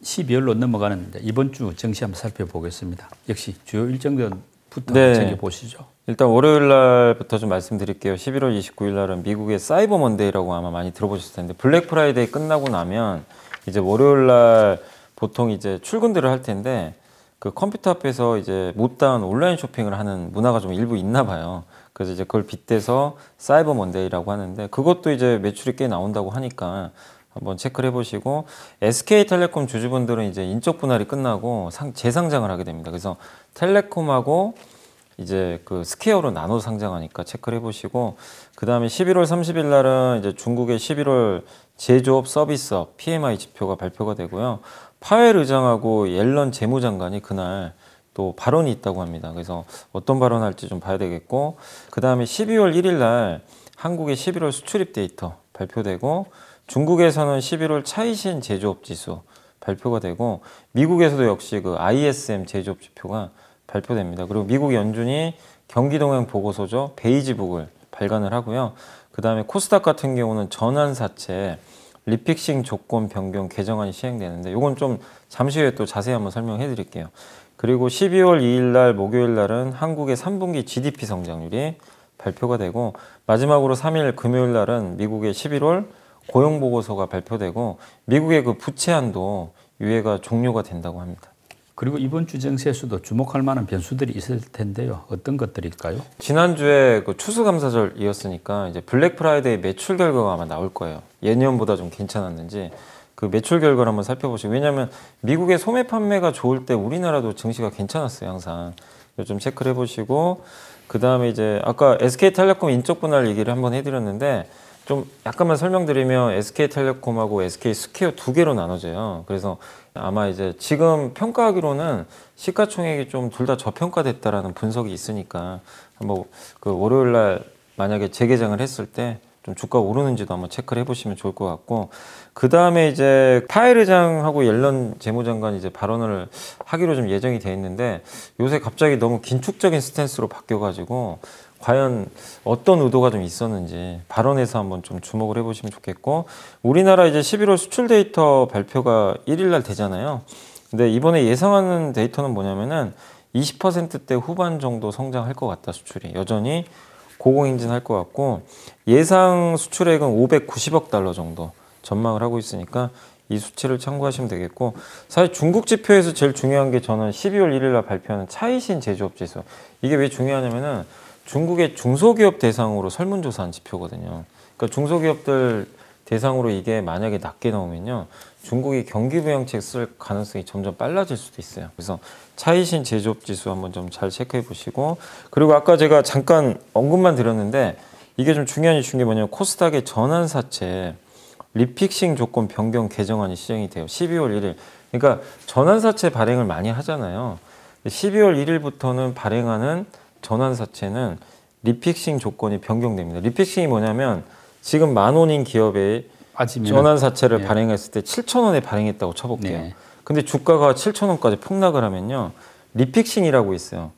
12월로 넘어가는데 이번 주 증시 한번 살펴보겠습니다. 역시 주요 일정들부터 네. 챙겨보시죠. 일단 월요일 날부터 좀 말씀드릴게요. 11월 29일 날은 미국의 사이버 먼데이라고 아마 많이 들어보셨을 텐데 블랙 프라이데이 끝나고 나면 이제 월요일 날 보통 이제 출근들을 할 텐데 그 컴퓨터 앞에서 이제 못다한 온라인 쇼핑을 하는 문화가 좀 일부 있나 봐요. 그래서 이제 그걸 빗대서 사이버 먼데이라고 하는데 그것도 이제 매출이 꽤 나온다고 하니까 한번 체크를 해보시고 SK텔레콤 주주분들은 이제 인적 분할이 끝나고 재상장을 하게 됩니다. 그래서 텔레콤하고 이제 그 스퀘어로 나눠 상장하니까 체크를 해보시고 그 다음에 11월 30일 날은 이제 중국의 11월 제조업 서비스업 PMI 지표가 발표가 되고요. 파웰 의장하고 옐런 재무장관이 그날 또 발언이 있다고 합니다. 그래서 어떤 발언할지 좀 봐야 되겠고 그 다음에 12월 1일 날 한국의 11월 수출입 데이터 발표되고 중국에서는 11월 차이신 제조업 지수 발표가 되고 미국에서도 역시 그 ISM 제조업 지표가 발표됩니다. 그리고 미국 연준이 경기 동향 보고서죠. 베이지북을 발간을 하고요. 그 다음에 코스닥 같은 경우는 전환사채 리픽싱 조건 변경 개정안이 시행되는데 이건 좀 잠시 후에 또 자세히 한번 설명해 드릴게요. 그리고 12월 2일 날 목요일 날은 한국의 3분기 GDP 성장률이 발표가 되고 마지막으로 3일 금요일 날은 미국의 11월 고용보고서가 발표되고 미국의 그 부채 한도 유예가 종료가 된다고 합니다. 그리고 이번 주 증시에서도 주목할 만한 변수들이 있을 텐데요. 어떤 것들일까요? 지난주에 그 추수감사절이었으니까 이제 블랙 프라이데이 매출 결과가 아마 나올 거예요. 예년보다 좀 괜찮았는지 그 매출 결과를 한번 살펴보시고 왜냐하면 미국의 소매 판매가 좋을 때 우리나라도 증시가 괜찮았어요. 항상 좀 체크를 해보시고 그 다음에 이제 아까 SK텔레콤 인적 분할 얘기를 한번 해드렸는데 좀 약간만 설명드리면 SK텔레콤하고 SK스퀘어 두 개로 나눠져요. 그래서 아마 이제 지금 평가하기로는 시가총액이 좀 둘 다 저평가됐다라는 분석이 있으니까 한번 그 월요일 날 만약에 재개장을 했을 때 좀 주가 오르는지도 한번 체크를 해보시면 좋을 것 같고 그 다음에 이제 파웰 의장하고 옐런 재무장관이 이제 발언을 하기로 좀 예정이 돼 있는데 요새 갑자기 너무 긴축적인 스탠스로 바뀌어가지고 과연 어떤 의도가 좀 있었는지 발언에서 한번 좀 주목을 해보시면 좋겠고 우리나라 이제 11월 수출 데이터 발표가 1일 날 되잖아요. 근데 이번에 예상하는 데이터는 뭐냐면은 20%대 후반 정도 성장할 것 같다 수출이 여전히 고공행진할 것 같고 예상 수출액은 590억 달러 정도 전망을 하고 있으니까 이 수치를 참고하시면 되겠고 사실 중국 지표에서 제일 중요한 게 저는 12월 1일 날 발표하는 차이신 제조업 지수 이게 왜 중요하냐면은 중국의 중소기업 대상으로 설문조사한 지표거든요. 그러니까 중소기업들 대상으로 이게 만약에 낮게 나오면요. 중국이 경기부양책 쓸 가능성이 점점 빨라질 수도 있어요. 그래서 차이신 제조업 지수 한번 좀 잘 체크해 보시고 그리고 아까 제가 잠깐 언급만 드렸는데 이게 좀 중요한 이슈인 게 뭐냐면 코스닥의 전환사채 리픽싱 조건 변경 개정안이 시행이 돼요. 12월 1일. 그러니까 전환사채 발행을 많이 하잖아요. 12월 1일부터는 발행하는 전환사채는 리픽싱 조건이 변경됩니다. 리픽싱이 뭐냐면 지금 10,000원인 기업에 전환사채를 발행했을 때 7,000원에 발행했다고 쳐볼게요. 네. 근데 주가가 7,000원까지 폭락을 하면요. 리픽싱이라고 있어요.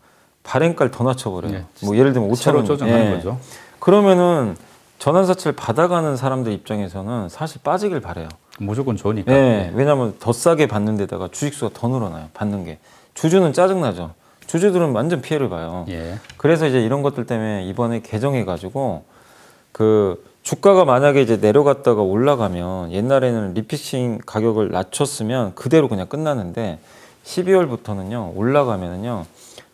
발행가를 더 낮춰버려요. 네. 뭐 예를 들면 5,000원. 새로 조정하는 거죠. 그러면은 전환사채를 받아가는 사람들 입장에서는 사실 빠지길 바래요. 무조건 좋으니까. 네. 왜냐하면 더 싸게 받는 데다가 주식수가 더 늘어나요. 받는 게. 주주는 짜증나죠. 주주들은 완전 피해를 봐요. 예. 그래서 이제 이런 것들 때문에 이번에 개정해가지고 그 주가가 만약에 이제 내려갔다가 올라가면 옛날에는 리픽싱 가격을 낮췄으면 그대로 그냥 끝나는데 12월부터는요 올라가면은요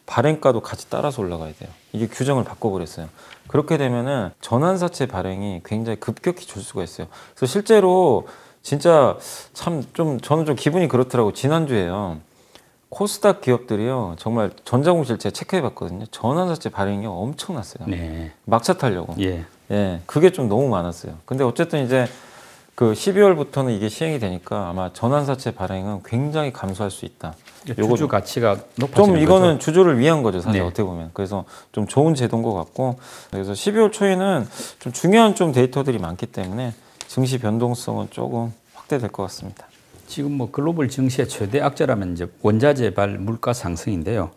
발행가도 같이 따라서 올라가야 돼요. 이게 규정을 바꿔버렸어요. 그렇게 되면은 전환사채 발행이 굉장히 급격히 줄 수가 있어요. 그래서 실제로 진짜 참 좀 저는 좀 기분이 그렇더라고. 지난주에요. 코스닥 기업들이요 정말 전자공실 제가 체크해봤거든요. 전환사채 발행이 엄청났어요. 네. 막차 타려고. 예. 예, 그게 좀 너무 많았어요. 근데 어쨌든 이제 그 12월부터는 이게 시행이 되니까 아마 전환사채 발행은 굉장히 감소할 수 있다. 주주 가치가 높아지는 좀 이거는 거죠? 주주를 위한 거죠, 사실 네. 어떻게 보면. 그래서 좀 좋은 제도인 것 같고, 그래서 12월 초에는 좀 중요한 좀 데이터들이 많기 때문에 증시 변동성은 조금 확대될 것 같습니다. 지금 뭐 글로벌 증시의 최대 악재라면 이제 원자재 발 물가 상승인데요.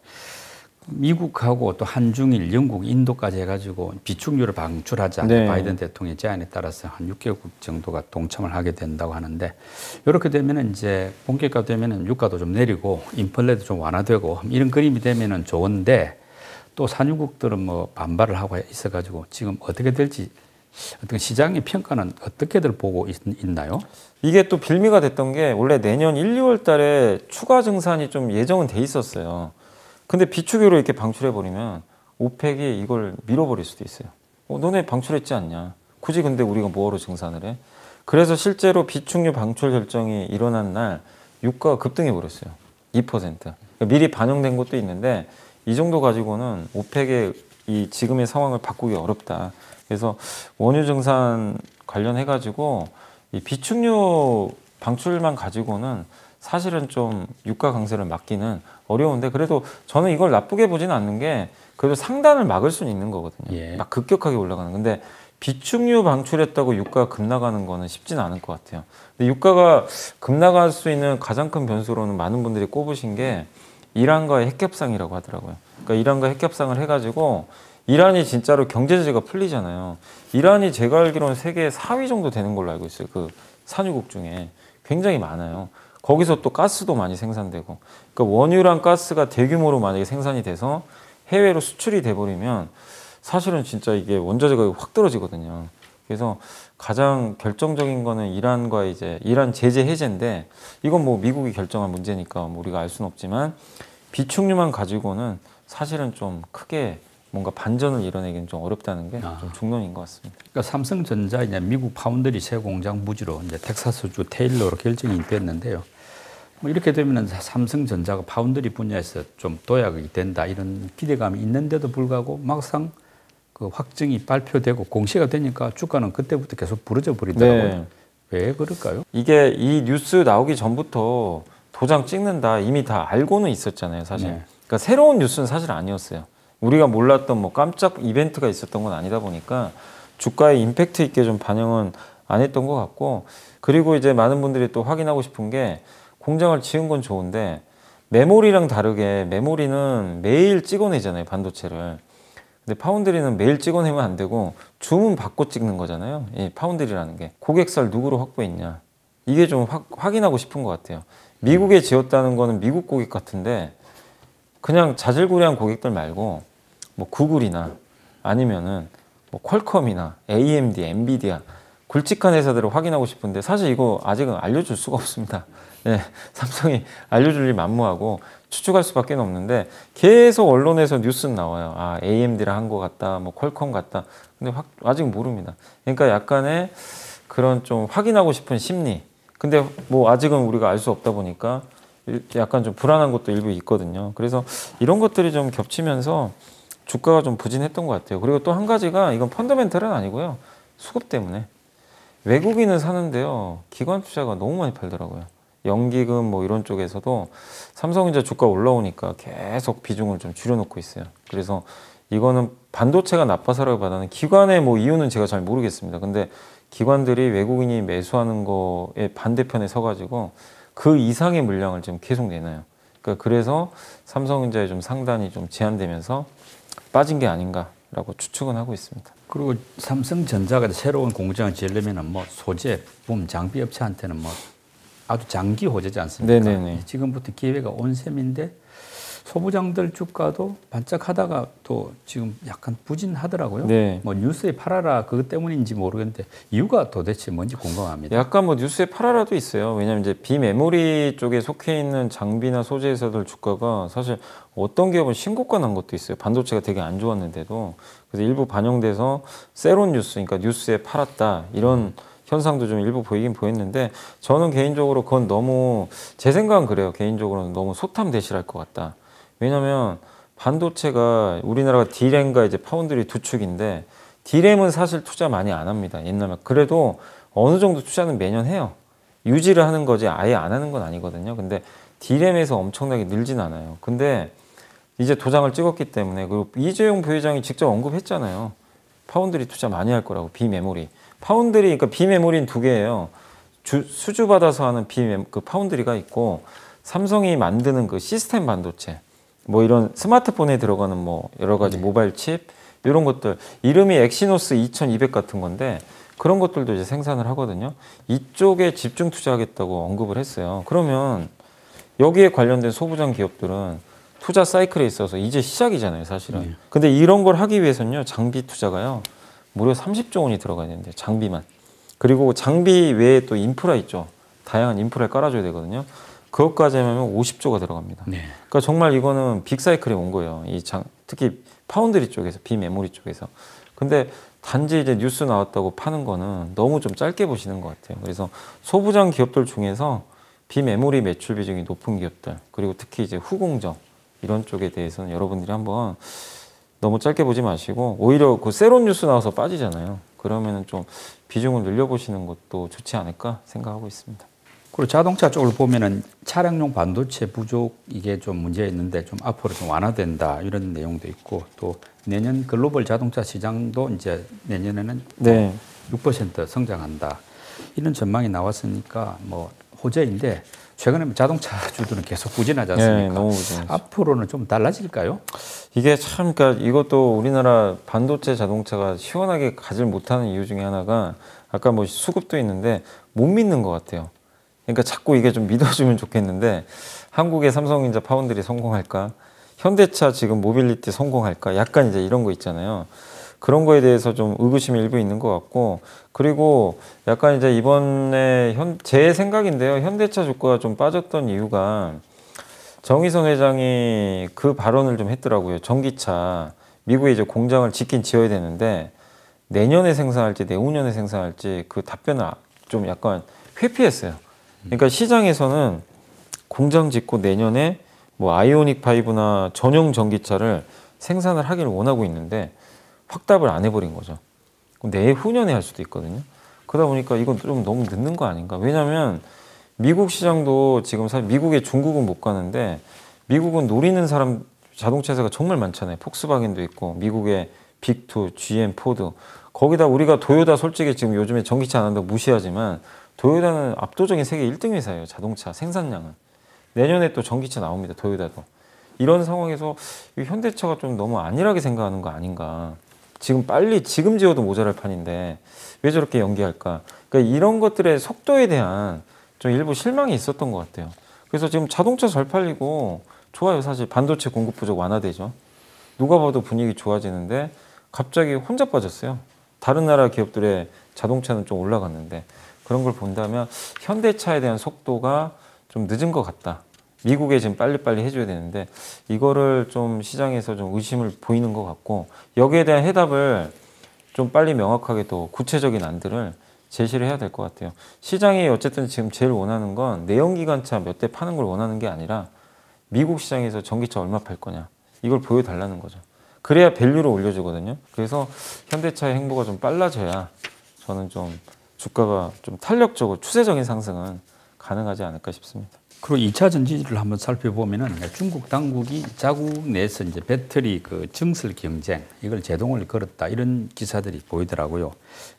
미국하고 또 한중일, 영국, 인도까지 해가지고 비축유를 방출하자. 네. 바이든 대통령의 제안에 따라서 한 6개국 정도가 동참을 하게 된다고 하는데 이렇게 되면은 이제 본격화되면은 유가도 좀 내리고 인플레도 좀 완화되고 이런 그림이 되면은 좋은데 또 산유국들은 뭐 반발을 하고 있어가지고 지금 어떻게 될지 어떤 시장의 평가는 어떻게들 보고 있나요? 이게 또 빌미가 됐던 게 원래 내년 1, 2월 달에 추가 증산이 좀 예정은 돼 있었어요. 근데 비축유로 이렇게 방출해버리면 오펙이 이걸 밀어버릴 수도 있어요. 너네 방출했지 않냐. 굳이 근데 우리가 뭐하러 증산을 해? 그래서 실제로 비축유 방출 결정이 일어난 날 유가가 급등해버렸어요. 2%. 그러니까 미리 반영된 것도 있는데 이 정도 가지고는 오펙의 이 지금의 상황을 바꾸기 어렵다. 그래서 원유 증산 관련해가지고 이 비축유 방출만 가지고는 사실은 좀 유가 강세를 막기는 어려운데 그래도 저는 이걸 나쁘게 보지는 않는 게 그래도 상단을 막을 수는 있는 거거든요. 예. 막 급격하게 올라가는. 근데 비축유 방출했다고 유가가 급나가는 거는 쉽지는 않을 것 같아요. 근데 유가가 급나갈 수 있는 가장 큰 변수로는 많은 분들이 꼽으신 게 이란과의 핵협상이라고 하더라고요. 그러니까 이란과 핵협상을 해가지고 이란이 진짜로 경제 제재가 풀리잖아요. 이란이 제가 알기로는 세계 4위 정도 되는 걸로 알고 있어요. 그 산유국 중에 굉장히 많아요. 거기서 또 가스도 많이 생산되고, 그러니까 원유랑 가스가 대규모로 만약에 생산이 돼서 해외로 수출이 돼버리면 사실은 진짜 이게 원자재가 확 떨어지거든요. 그래서 가장 결정적인 거는 이란과 이제 이란 제재 해제인데 이건 뭐 미국이 결정한 문제니까 뭐 우리가 알 수는 없지만 비축유만 가지고는 사실은 좀 크게 뭔가 반전을 이뤄내기는 좀 어렵다는 게 좀 중론인 것 같습니다. 그러니까 삼성전자 이제 미국 파운드리 새 공장 부지로 이제 텍사스주 테일러로 결정이 됐는데요. 뭐 이렇게 되면은 삼성전자가 파운드리 분야에서 좀 도약이 된다 이런 기대감이 있는데도 불구하고 막상 그 확정이 발표되고 공시가 되니까 주가는 그때부터 계속 부러져 버리더라고요. 네. 왜 그럴까요? 이게 이 뉴스 나오기 전부터 도장 찍는다 이미 다 알고는 있었잖아요, 사실. 네. 그러니까 새로운 뉴스는 사실 아니었어요. 우리가 몰랐던 뭐 깜짝 이벤트가 있었던 건 아니다 보니까 주가에 임팩트 있게 좀 반영은 안 했던 것 같고, 그리고 이제 많은 분들이 또 확인하고 싶은 게 공장을 지은 건 좋은데 메모리랑 다르게 메모리는 매일 찍어내잖아요, 반도체를. 근데 파운드리는 매일 찍어내면 안 되고 주문 받고 찍는 거잖아요. 이 파운드리라는 게. 고객사를 누구로 확보했냐. 이게 좀 확인하고 싶은 것 같아요. 미국에 지었다는 거는 미국 고객 같은데 그냥 자질구레한 고객들 말고 뭐 구글이나 아니면은 뭐 퀄컴이나 AMD, 엔비디아 굵직한 회사들을 확인하고 싶은데 사실 이거 아직은 알려줄 수가 없습니다. 네, 삼성이 알려줄 일 만무하고 추측할 수밖에 없는데 계속 언론에서 뉴스는 나와요. 아, AMD랑 한 것 같다, 뭐 퀄컴 같다. 근데 아직 모릅니다. 그러니까 약간의 그런 좀 확인하고 싶은 심리. 근데 뭐 아직은 우리가 알 수 없다 보니까 약간 좀 불안한 것도 일부 있거든요. 그래서 이런 것들이 좀 겹치면서 주가가 좀 부진했던 것 같아요. 그리고 또 한 가지가 이건 펀더멘털은 아니고요. 수급 때문에. 외국인은 사는데요. 기관 투자가 너무 많이 팔더라고요. 연기금 뭐 이런 쪽에서도 삼성전자 주가 올라오니까 계속 비중을 좀 줄여놓고 있어요. 그래서 이거는 반도체가 나빠서라기보다는 기관의 뭐 이유는 제가 잘 모르겠습니다. 근데 기관들이 외국인이 매수하는 거에 반대편에 서가지고 그 이상의 물량을 지금 계속 내놔요. 그러니까 그래서 삼성전자에 좀 상단이 좀 제한되면서 빠진 게 아닌가라고 추측은 하고 있습니다. 그리고 삼성전자가 새로운 공장을 지으려면은 뭐 소재, 부품, 장비 업체한테는 뭐 아주 장기 호재지 않습니까? 네네네. 지금부터 기회가 온 셈인데 소부장들 주가도 반짝하다가 또 지금 약간 부진하더라고요. 네. 뭐 뉴스에 팔아라 그것 때문인지 모르겠는데 이유가 도대체 뭔지 궁금합니다. 약간 뭐 뉴스에 팔아라도 있어요. 왜냐면 이제 비메모리 쪽에 속해 있는 장비나 소재 회사들 주가가 사실 어떤 기업은 신고가 난 것도 있어요. 반도체가 되게 안 좋았는데도. 그래서 일부 반영돼서 세론 뉴스, 그러니까 뉴스에 팔았다 이런 현상도 좀 일부 보이긴 보였는데 저는 개인적으로 그건 너무 제 생각은 그래요. 개인적으로는 너무 소탐대실할 것 같다. 왜냐면 반도체가 우리나라가 D램과 이제 파운드리 두 축인데 D램은 사실 투자 많이 안 합니다. 옛날에 그래도 어느 정도 투자는 매년 해요. 유지를 하는 거지 아예 안 하는 건 아니거든요. 근데 D램에서 엄청나게 늘진 않아요. 근데 이제 도장을 찍었기 때문에 그리고 이재용 부회장이 직접 언급했잖아요. 파운드리 투자 많이 할 거라고 비메모리. 파운드리 그러니까 비메모리는 두 개예요. 수주 받아서 하는 그 파운드리가 있고 삼성이 만드는 그 시스템 반도체. 뭐 이런 스마트폰에 들어가는 뭐 여러 가지 모바일 칩 이런 것들 이름이 엑시노스 2200 같은 건데 그런 것들도 이제 생산을 하거든요. 이쪽에 집중 투자하겠다고 언급을 했어요. 그러면 여기에 관련된 소부장 기업들은 투자 사이클에 있어서 이제 시작이잖아요, 사실은. 근데 이런 걸 하기 위해서는요, 장비 투자가요, 무려 30조 원이 들어가야 되는데 장비만. 그리고 장비 외에 또 인프라 있죠. 다양한 인프라를 깔아줘야 되거든요. 그것까지 하면 50조가 들어갑니다. 네. 그러니까 정말 이거는 빅사이클에 온 거예요. 특히 파운드리 쪽에서, 비메모리 쪽에서. 근데 단지 이제 뉴스 나왔다고 파는 거는 너무 좀 짧게 보시는 것 같아요. 그래서 소부장 기업들 중에서 비메모리 매출 비중이 높은 기업들, 그리고 특히 이제 후공정 이런 쪽에 대해서는 여러분들이 한번 너무 짧게 보지 마시고 오히려 그 세론 뉴스 나와서 빠지잖아요. 그러면은 좀 비중을 늘려보시는 것도 좋지 않을까 생각하고 있습니다. 그리고 자동차 쪽을 보면은 차량용 반도체 부족 이게 좀 문제가 있는데 좀 앞으로 좀 완화된다 이런 내용도 있고 또 내년 글로벌 자동차 시장도 이제 내년에는 네. 6% 성장한다 이런 전망이 나왔으니까 뭐 호재인데 최근에 자동차주들은 계속 부진하지 않습니까? 네, 너무 부진하죠. 앞으로는 좀 달라질까요? 이게 참, 그러니까 이것도 우리나라 반도체 자동차가 시원하게 가질 못하는 이유 중에 하나가 아까 뭐 수급도 있는데 못 믿는 것 같아요. 그러니까 자꾸 이게 좀 믿어주면 좋겠는데 한국의 삼성전자 파운드리 성공할까? 현대차 지금 모빌리티 성공할까? 약간 이제 이런 거 있잖아요. 그런 거에 대해서 좀 의구심이 일부 있는 것 같고 그리고 약간 이제 이번에 제 생각인데요. 현대차 주가가 좀 빠졌던 이유가 정의선 회장이 그 발언을 좀 했더라고요. 전기차 미국에 이제 공장을 짓긴 지어야 되는데 내년에 생산할지 내후년에 생산할지 그 답변을 좀 약간 회피했어요. 그러니까 시장에서는 공장 짓고 내년에 뭐 아이오닉 5나 전용 전기차를 생산을 하기를 원하고 있는데 확답을 안 해버린 거죠. 내후년에 할 수도 있거든요. 그러다 보니까 이건 좀 너무 늦는 거 아닌가. 왜냐하면 미국 시장도 지금 사실 미국에 중국은 못 가는데 미국은 노리는 사람 자동차 회사가 정말 많잖아요. 폭스바겐도 있고 미국의 빅2, GM, 포드. 거기다 우리가 도요타 솔직히 지금 요즘에 전기차 안 한다고 무시하지만 도요타는 압도적인 세계 1등 회사예요. 자동차 생산량은. 내년에 또 전기차 나옵니다. 도요타도. 이런 상황에서 이 현대차가 좀 너무 안일하게 생각하는 거 아닌가. 지금 지어도 모자랄 판인데 왜 저렇게 연기할까. 그러니까 이런 것들의 속도에 대한 좀 일부 실망이 있었던 것 같아요. 그래서 지금 자동차 잘 팔리고 좋아요. 사실 반도체 공급 부족 완화되죠. 누가 봐도 분위기 좋아지는데 갑자기 혼자 빠졌어요. 다른 나라 기업들의 자동차는 좀 올라갔는데 그런 걸 본다면 현대차에 대한 속도가 좀 늦은 것 같다. 미국에 지금 빨리빨리 해줘야 되는데 이거를 좀 시장에서 좀 의심을 보이는 것 같고 여기에 대한 해답을 좀 빨리 명확하게 또 구체적인 안들을 제시를 해야 될 것 같아요. 시장이 어쨌든 지금 제일 원하는 건 내연기관차 몇 대 파는 걸 원하는 게 아니라 미국 시장에서 전기차 얼마 팔 거냐 이걸 보여달라는 거죠. 그래야 밸류를 올려주거든요. 그래서 현대차의 행보가 좀 빨라져야 저는 좀 주가가 좀 탄력적으로 추세적인 상승은 가능하지 않을까 싶습니다. 그리고 2차 전지를 한번 살펴보면은 중국 당국이 자국 내에서 이제 배터리 그 증설 경쟁 이걸 제동을 걸었다 이런 기사들이 보이더라고요.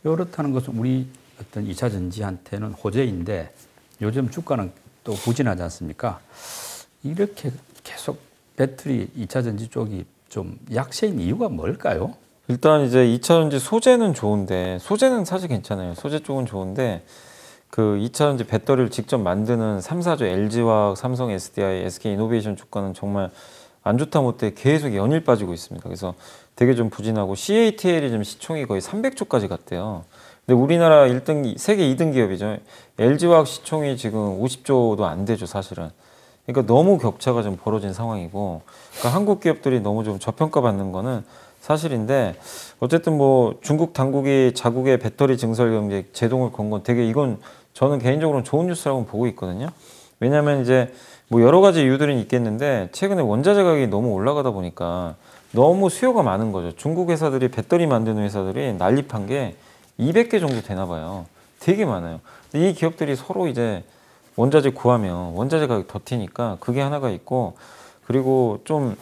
이렇다는 것은 우리 어떤 2차 전지한테는 호재인데 요즘 주가는 또 부진하지 않습니까? 이렇게 계속 배터리 2차 전지 쪽이 좀 약세인 이유가 뭘까요? 일단 이제 2차 전지 소재는 좋은데 소재는 사실 괜찮아요. 소재 쪽은 좋은데 그 2차 전지 배터리를 직접 만드는 3사조 LG화학, 삼성 SDI, SK이노베이션 주가는 정말 안 좋다 못해 계속 연일 빠지고 있습니다. 그래서 되게 좀 부진하고 CATL이 좀 시총이 거의 300조까지 갔대요. 근데 우리나라 1등, 세계 2등 기업이죠. LG화학 시총이 지금 50조도 안 되죠, 사실은. 그러니까 너무 격차가 좀 벌어진 상황이고 그러니까 한국 기업들이 너무 좀 저평가받는 거는 사실인데 어쨌든 뭐 중국 당국이 자국의 배터리 증설 경제 제동을 건 건 되게 이건 저는 개인적으로는 좋은 뉴스라고 보고 있거든요. 왜냐하면 이제 뭐 여러 가지 이유들은 있겠는데 최근에 원자재 가격이 너무 올라가다 보니까 너무 수요가 많은 거죠. 중국 회사들이 배터리 만드는 회사들이 난립한 게 200개 정도 되나 봐요. 되게 많아요. 근데 이 기업들이 서로 이제 원자재 구하면 원자재 가격이 더 튀니까 그게 하나가 있고 그리고 좀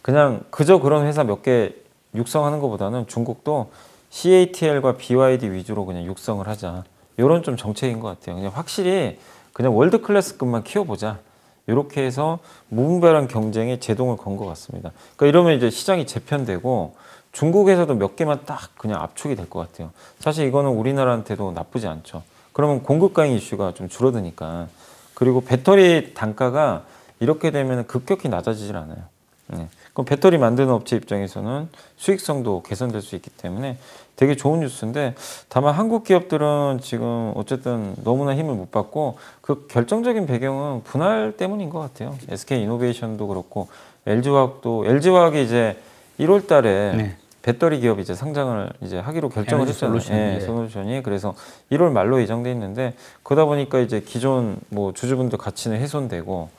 그냥 그저 그런 회사 몇 개 육성하는 것보다는 중국도 CATL과 BYD 위주로 그냥 육성을 하자. 이런 좀 정책인 것 같아요. 그냥 확실히 그냥 월드 클래스급만 키워보자. 이렇게 해서 무분별한 경쟁에 제동을 건 것 같습니다. 그러니까 이러면 이제 시장이 재편되고 중국에서도 몇 개만 딱 그냥 압축이 될 것 같아요. 사실 이거는 우리나라한테도 나쁘지 않죠. 그러면 공급 과잉 이슈가 좀 줄어드니까. 그리고 배터리 단가가 이렇게 되면 급격히 낮아지질 않아요. 네. 그럼 배터리 만드는 업체 입장에서는 수익성도 개선될 수 있기 때문에 되게 좋은 뉴스인데, 다만 한국 기업들은 지금 어쨌든 너무나 힘을 못 받고 그 결정적인 배경은 분할 때문인 것 같아요. SK 이노베이션도 그렇고 LG화학이 이제 1월 달에 네. 배터리 기업 이제 상장을 이제 하기로 결정을 했잖아요. 예, 솔루션이. 그래서 1월 말로 예정돼 있는데, 그러다 보니까 이제 기존 뭐 주주분들 가치는 훼손되고,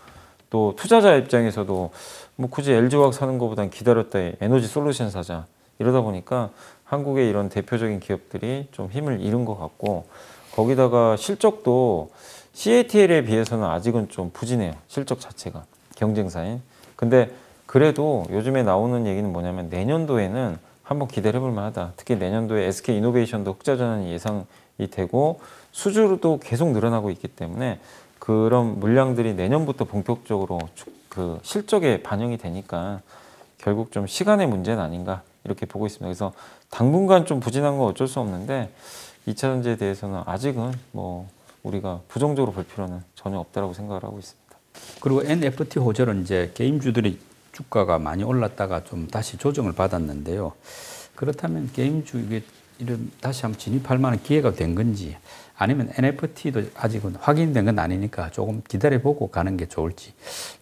또 투자자 입장에서도 뭐 굳이 LG화학 사는 것보단 기다렸다 에너지 솔루션 사자, 이러다 보니까 한국의 이런 대표적인 기업들이 좀 힘을 잃은 것 같고, 거기다가 실적도 CATL에 비해서는 아직은 좀 부진해요. 실적 자체가 경쟁사인. 근데 그래도 요즘에 나오는 얘기는 뭐냐면 내년도에는 한번 기대해 볼 만하다. 특히 내년도에 SK 이노베이션도 흑자 전환이 예상이 되고 수주도 계속 늘어나고 있기 때문에 그런 물량들이 내년부터 본격적으로 그 실적에 반영이 되니까 결국 좀 시간의 문제는 아닌가, 이렇게 보고 있습니다. 그래서 당분간 좀 부진한 건 어쩔 수 없는데 2차 전지에 대해서는 아직은 뭐 우리가 부정적으로 볼 필요는 전혀 없다라고 생각을 하고 있습니다. 그리고 NFT 호재는 이제 게임주들이 주가가 많이 올랐다가 좀 다시 조정을 받았는데요. 그렇다면 게임주 이런 다시 한번 진입할 만한 기회가 된 건지, 아니면 NFT도 아직은 확인된 건 아니니까 조금 기다려보고 가는 게 좋을지,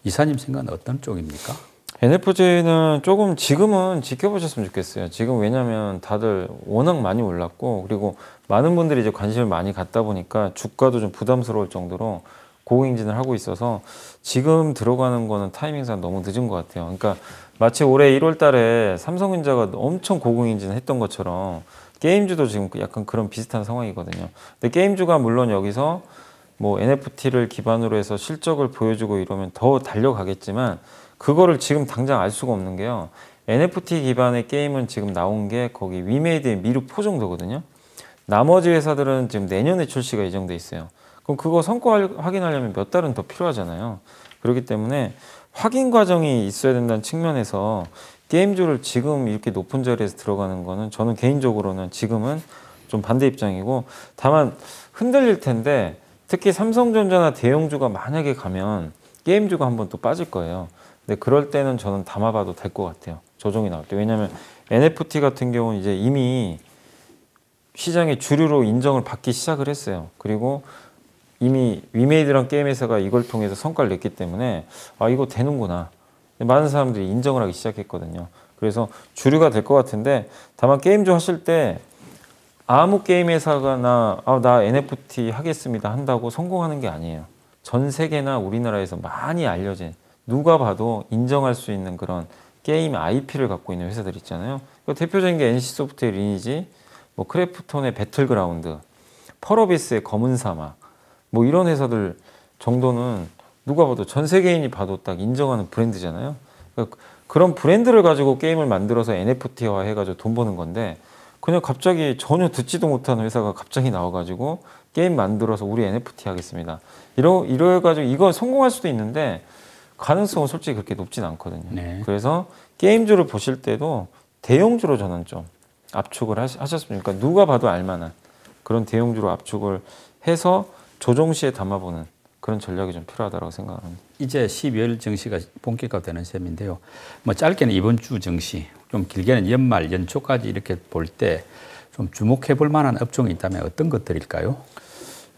이사님 생각은 어떤 쪽입니까? NFT는 조금 지금은 지켜보셨으면 좋겠어요. 지금 왜냐면 다들 워낙 많이 올랐고, 그리고 많은 분들이 이제 관심을 많이 갖다 보니까 주가도 좀 부담스러울 정도로 고공행진을 하고 있어서 지금 들어가는 거는 타이밍상 너무 늦은 것 같아요. 그러니까 마치 올해 1월 달에 삼성전자가 엄청 고공행진을 했던 것처럼 게임주도 지금 약간 그런 비슷한 상황이거든요. 근데 게임주가 물론 여기서 뭐 NFT를 기반으로 해서 실적을 보여주고 이러면 더 달려가겠지만, 그거를 지금 당장 알 수가 없는 게요. NFT 기반의 게임은 지금 나온 게 거기 위메이드의 미르4 정도거든요. 나머지 회사들은 지금 내년에 출시가 예정돼 있어요. 그럼 그거 성과 확인하려면 몇 달은 더 필요하잖아요. 그렇기 때문에 확인 과정이 있어야 된다는 측면에서 게임주를 지금 이렇게 높은 자리에서 들어가는 거는 저는 개인적으로는 지금은 좀 반대 입장이고, 다만 흔들릴 텐데 특히 삼성전자나 대형주가 만약에 가면 게임주가 한번 또 빠질 거예요. 근데 그럴 때는 저는 담아봐도 될 것 같아요. 조정이 나올 때. 왜냐하면 NFT 같은 경우는 이제 이미 시장의 주류로 인정을 받기 시작을 했어요. 그리고 이미 위메이드란 게임 회사가 이걸 통해서 성과를 냈기 때문에 아, 이거 되는구나. 많은 사람들이 인정을 하기 시작했거든요. 그래서 주류가 될 것 같은데, 다만 게임주 하실 때 아무 게임 회사가 나 NFT 하겠습니다 한다고 성공하는 게 아니에요. 전 세계나 우리나라에서 많이 알려진, 누가 봐도 인정할 수 있는 그런 게임 IP를 갖고 있는 회사들 있잖아요. 대표적인 게 NC소프트의 리니지, 뭐 크래프톤의 배틀그라운드, 펄어비스의 검은 사막, 뭐 이런 회사들 정도는 누가 봐도 전 세계인이 봐도 딱 인정하는 브랜드잖아요. 그러니까 그런 브랜드를 가지고 게임을 만들어서 NFT화 해가지고 돈 버는 건데, 그냥 갑자기 전혀 듣지도 못하는 회사가 갑자기 나와가지고 게임 만들어서 우리 NFT 하겠습니다. 이래가지고 이거 성공할 수도 있는데 가능성은 솔직히 그렇게 높진 않거든요. 네. 그래서 게임주를 보실 때도 대형주로 저는 좀 압축을 하셨으면, 그러니까 누가 봐도 알만한 그런 대형주로 압축을 해서 조정 시에 담아보는 그런 전략이 좀 필요하다고 생각합니다. 이제 12월 증시가 본격화되는 셈인데요. 뭐 짧게는 이번 주 증시, 좀 길게는 연말, 연초까지 이렇게 볼 때 좀 주목해 볼 만한 업종이 있다면 어떤 것들일까요?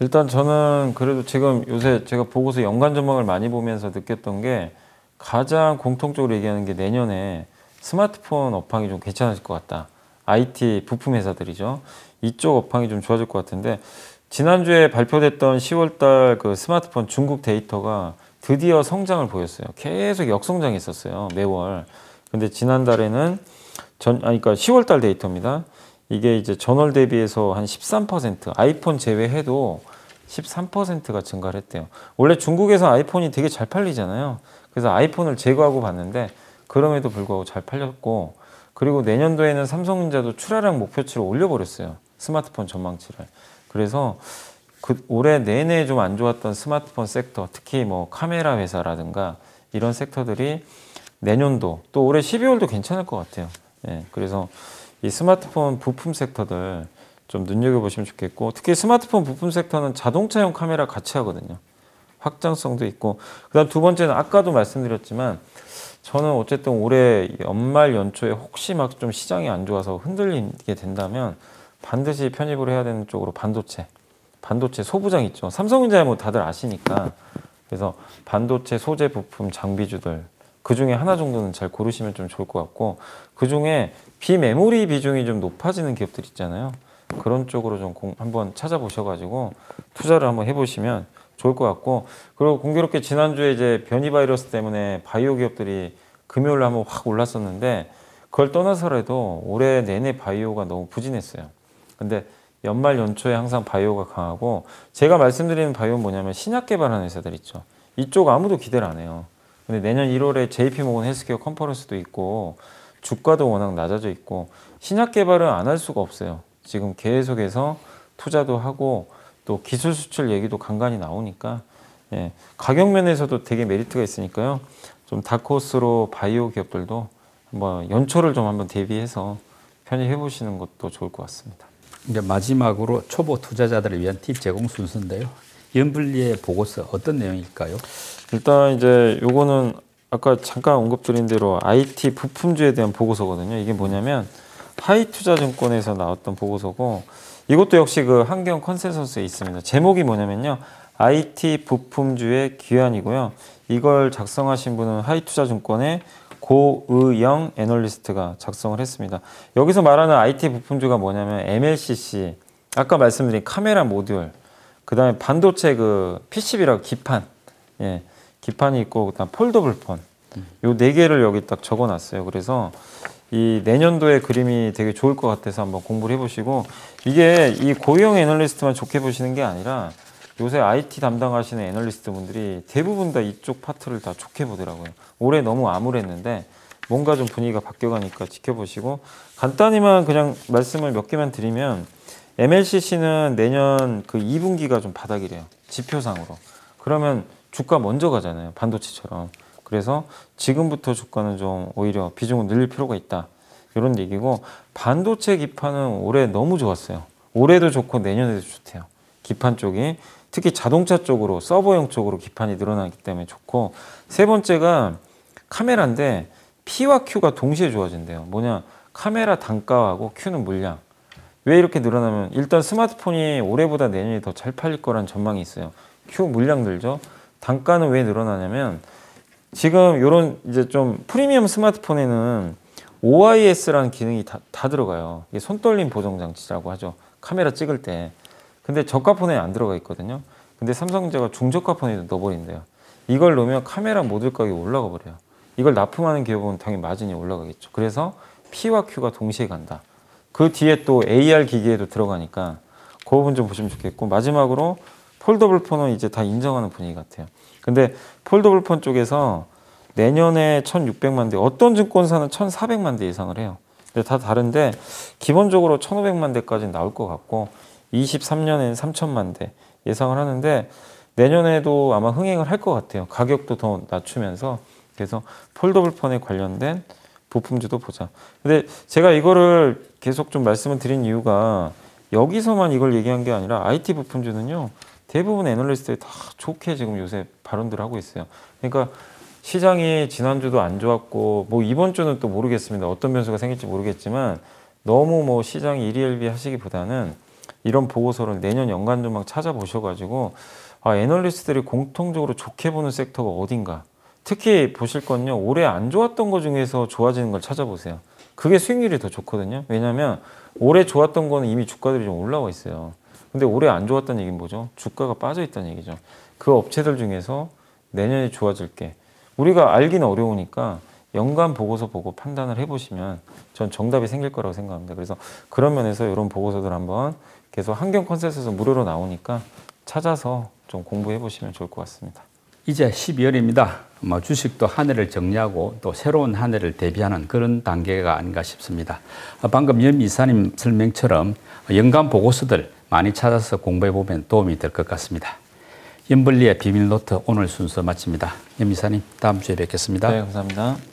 일단 저는 그래도 지금 요새 제가 보고서 연간 전망을 많이 보면서 느꼈던 게, 가장 공통적으로 얘기하는 게 내년에 스마트폰 업황이 좀 괜찮아질 것 같다. IT 부품 회사들이죠. 이쪽 업황이 좀 좋아질 것 같은데, 지난주에 발표됐던 10월달 그 스마트폰 중국 데이터가 드디어 성장을 보였어요. 계속 역성장했었어요, 매월. 근데 지난달에는 그러니까 10월달 데이터입니다. 이게 이제 전월 대비해서 한 13%, 아이폰 제외해도 13%가 증가를 했대요. 원래 중국에서 아이폰이 되게 잘 팔리잖아요. 그래서 아이폰을 제거하고 봤는데 그럼에도 불구하고 잘 팔렸고, 그리고 내년도에는 삼성전자도 출하량 목표치를 올려버렸어요. 스마트폰 전망치를. 그래서 올해 내내 좀 안 좋았던 스마트폰 섹터, 특히 뭐 카메라 회사라든가 이런 섹터들이 내년도 또 올해 12월도 괜찮을 것 같아요. 예, 그래서 이 스마트폰 부품 섹터들 좀 눈여겨보시면 좋겠고, 특히 스마트폰 부품 섹터는 자동차용 카메라 같이 하거든요. 확장성도 있고, 그다음 두 번째는 아까도 말씀드렸지만 저는 어쨌든 올해 연말 연초에 혹시 막 좀 시장이 안 좋아서 흔들리게 된다면 반드시 편입을 해야 되는 쪽으로 반도체 소부장 있죠. 삼성전자 뭐 다들 아시니까. 그래서 반도체 소재 부품 장비주들 그 중에 하나 정도는 잘 고르시면 좀 좋을 것 같고, 그 중에 비메모리 비중이 좀 높아지는 기업들 있잖아요. 그런 쪽으로 좀 한번 찾아보셔가지고 투자를 한번 해보시면 좋을 것 같고, 그리고 공교롭게 지난주에 이제 변이 바이러스 때문에 바이오 기업들이 금요일에 한번 확 올랐었는데, 그걸 떠나서라도 올해 내내 바이오가 너무 부진했어요. 근데 연말 연초에 항상 바이오가 강하고, 제가 말씀드리는 바이오는 뭐냐면 신약 개발하는 회사들 있죠. 이쪽 아무도 기대를 안 해요. 근데 내년 1월에 JP모건 헬스케어 컨퍼런스도 있고 주가도 워낙 낮아져 있고, 신약 개발은 안 할 수가 없어요. 지금 계속해서 투자도 하고 또 기술 수출 얘기도 간간히 나오니까, 예, 가격 면에서도 되게 메리트가 있으니까요. 좀 다크호스로 바이오 기업들도 한번 연초를 좀 한번 대비해서 편입해 보시는 것도 좋을 것 같습니다. 이제 마지막으로 초보 투자자들을 위한 팁 제공 순서인데요. 연불리의 보고서 어떤 내용일까요? 일단 이제 요거는 아까 잠깐 언급드린 대로 IT 부품주에 대한 보고서거든요. 이게 뭐냐면 하이투자증권에서 나왔던 보고서고, 이것도 역시 그 한경 컨센서스에 있습니다. 제목이 뭐냐면요, IT 부품주의 귀환이고요. 이걸 작성하신 분은 하이투자증권의 고의영 애널리스트가 작성을 했습니다. 여기서 말하는 IT 부품주가 뭐냐면 MLCC, 아까 말씀드린 카메라 모듈, 그 다음에 반도체 그 PCB라고 기판, 예, 기판이 있고, 그다음 폴더블 폰, 요 네 개를 여기 딱 적어놨어요. 그래서 이 내년도의 그림이 되게 좋을 것 같아서 한번 공부를 해보시고, 이게 이 고위형 애널리스트만 좋게 보시는 게 아니라 요새 IT 담당하시는 애널리스트 분들이 대부분 다 이쪽 파트를 다 좋게 보더라고요. 올해 너무 암울했는데 뭔가 좀 분위기가 바뀌어가니까 지켜보시고, 간단히만 그냥 말씀을 몇 개만 드리면, MLCC는 내년 그 2분기가 좀 바닥이래요. 지표상으로. 그러면 주가 먼저 가잖아요. 반도체처럼. 그래서 지금부터 주가는 좀 오히려 비중을 늘릴 필요가 있다. 이런 얘기고, 반도체 기판은 올해 너무 좋았어요. 올해도 좋고 내년에도 좋대요. 기판 쪽이. 특히 자동차 쪽으로, 서버용 쪽으로 기판이 늘어나기 때문에 좋고, 세 번째가 카메라인데 P와 Q가 동시에 좋아진대요. 뭐냐, 카메라 단가하고 Q는 물량. 왜 이렇게 늘어나면, 일단 스마트폰이 올해보다 내년이 더 잘 팔릴 거란 전망이 있어요. Q 물량 늘죠. 단가는 왜 늘어나냐면, 지금 이런 이제 좀 프리미엄 스마트폰에는 OIS라는 기능이 다 들어가요. 이게 손떨림 보정 장치라고 하죠. 카메라 찍을 때. 근데 저가폰에 안 들어가 있거든요. 근데 삼성전자가 중저가폰에도 넣어버린대요. 이걸 넣으면 카메라 모듈 가격이 올라가 버려요. 이걸 납품하는 기업은 당연히 마진이 올라가겠죠. 그래서 P와 Q가 동시에 간다. 그 뒤에 또 AR 기기에도 들어가니까 그 부분 좀 보시면 좋겠고, 마지막으로 폴더블 폰은 이제 다 인정하는 분위기 같아요. 근데 폴더블 폰 쪽에서 내년에 1,600만 대, 어떤 증권사는 1,400만 대 예상을 해요. 근데 다 다른데 기본적으로 1,500만 대까지 나올 것 같고, 23년에는 3,000만 대 예상을 하는데 내년에도 아마 흥행을 할 것 같아요. 가격도 더 낮추면서. 그래서 폴더블 폰에 관련된 부품주도 보자. 근데 제가 이거를 계속 좀 말씀을 드린 이유가, 여기서만 이걸 얘기한 게 아니라 IT 부품주는요, 대부분 애널리스트들이 다 좋게 지금 요새 발언들을 하고 있어요. 그러니까 시장이 지난주도 안 좋았고, 뭐 이번 주는 또 모르겠습니다. 어떤 변수가 생길지 모르겠지만, 너무 뭐 시장이 일희일비 하시기보다는 이런 보고서를 내년 연간 전망 찾아보셔가지고, 아, 애널리스트들이 공통적으로 좋게 보는 섹터가 어딘가. 특히 보실 건요, 올해 안 좋았던 것 중에서 좋아지는 걸 찾아보세요. 그게 수익률이 더 좋거든요. 왜냐하면 올해 좋았던 거는 이미 주가들이 좀 올라와 있어요. 근데 올해 안 좋았다는 얘기는 뭐죠? 주가가 빠져 있다는 얘기죠. 그 업체들 중에서 내년에 좋아질 게, 우리가 알기는 어려우니까 연간 보고서 보고 판단을 해보시면 전 정답이 생길 거라고 생각합니다. 그래서 그런 면에서 이런 보고서들 한번 계속 한경 컨센서스 무료로 나오니까 찾아서 좀 공부해 보시면 좋을 것 같습니다. 이제 12월입니다. 주식도 한 해를 정리하고 또 새로운 한 해를 대비하는 그런 단계가 아닌가 싶습니다. 방금 연 이사님 설명처럼 연간 보고서들 많이 찾아서 공부해 보면 도움이 될 것 같습니다. 연블리의 비밀노트 오늘 순서 마칩니다. 연 이사님, 다음 주에 뵙겠습니다. 네, 감사합니다.